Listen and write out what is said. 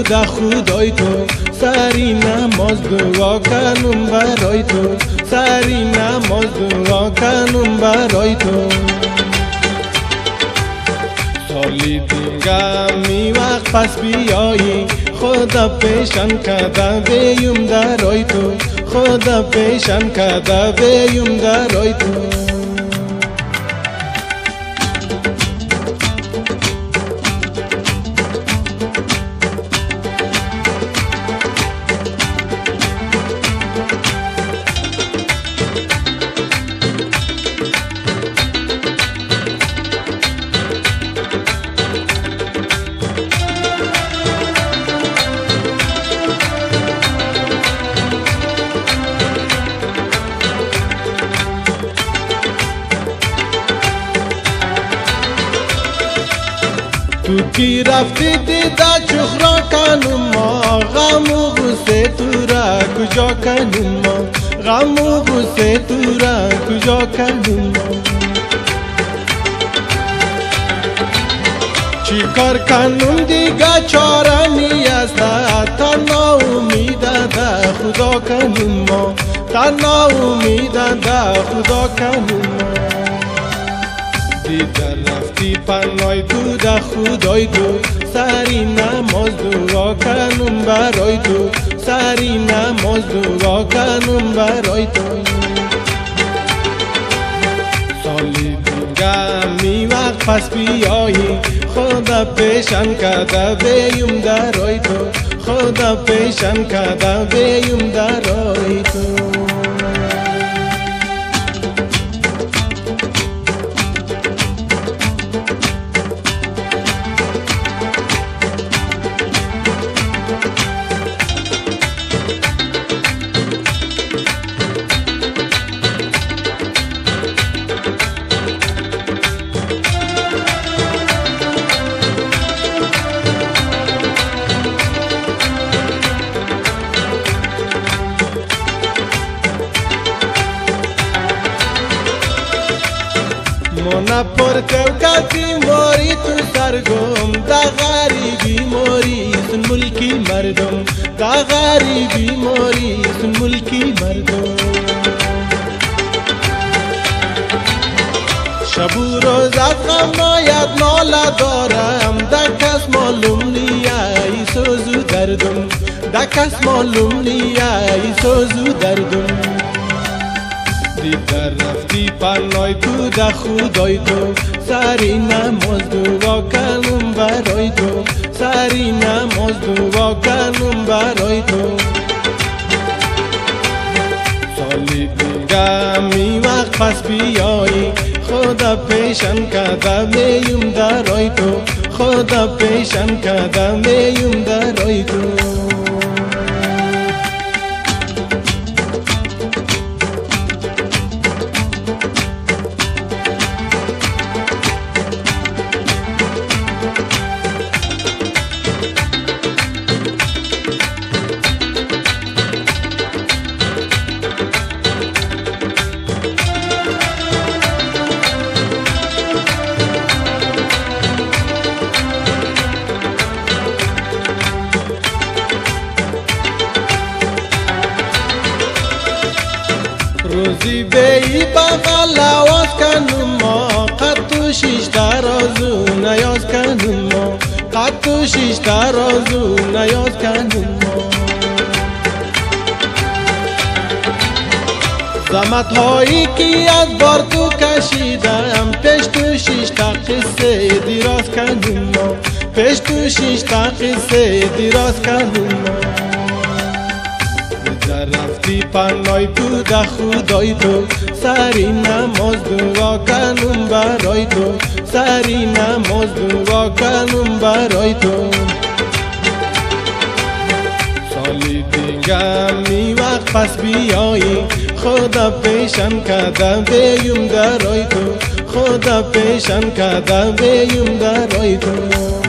تو ده خدای تو، سری نماز دعا کنم برای تو، سری نماز دعا کنم برای تو. سالی دیگه می وقت پس بیایی، خدا پیشن کده بیم درای تو، خدا پیشن کده بیم درای تو. تو کی رفتی دیده چخرا کنم ما، غم و غصه تو را کجا کنم ما، غم و غصه تو را کجا کنم ما. چی کار کنم دیگه چاره نیست، تنها امیده ده خدا کنم ما، تنها امیده ده خدا کنم ما. دیده رفتی پنای تو ده خدای تو، سری نماز دعا کنم برای تو، سری نماز دعا کنم برای تو. سالی دیگه می وقت پس بیایی، خدا پیشن کده بیم درای تو، خدا پیشن کده بیم درای تو. مانا پرتو کتی ماری تو سرگم، دا غریبی ماری سن ملکی مردم، دا غریبی ماری سن ملکی مردم. شب و روز از غم ناید ناله دارم، دا کس معلوم نیه ای سوزو دردم، دا کس معلوم نیه ای سوزو دردم. دیده رفتی پنای تو ده خدای تو، سری نماز دعا کنم برای تو، سری نماز دعا کنم برای تو. سالی دیگه می وقت پس بیایی، خدا پیشن کده بیم درای تو، خدا پیشن کده بیم درای تو. روزی بی بغل آواز کنم ما، قد و شیش ترازو نیاز کنم ما، قد و شیش ترازو نیاز کنم ما. زحمت هایی که از بار تو کشیدم، پیش تو شیش تا قصه دراز کنم ما، پیش تو شیش تا قصه دراز کنم ما. رفتی پنای تو ده خدای تو، سری نماز دعا کنم برای تو، سری نماز دعا کنم برای تو. سالی دیگه می وقت پس بیایی، خدا پیشن کده بیم درای تو، خدا پیشن کده بیم درای تو.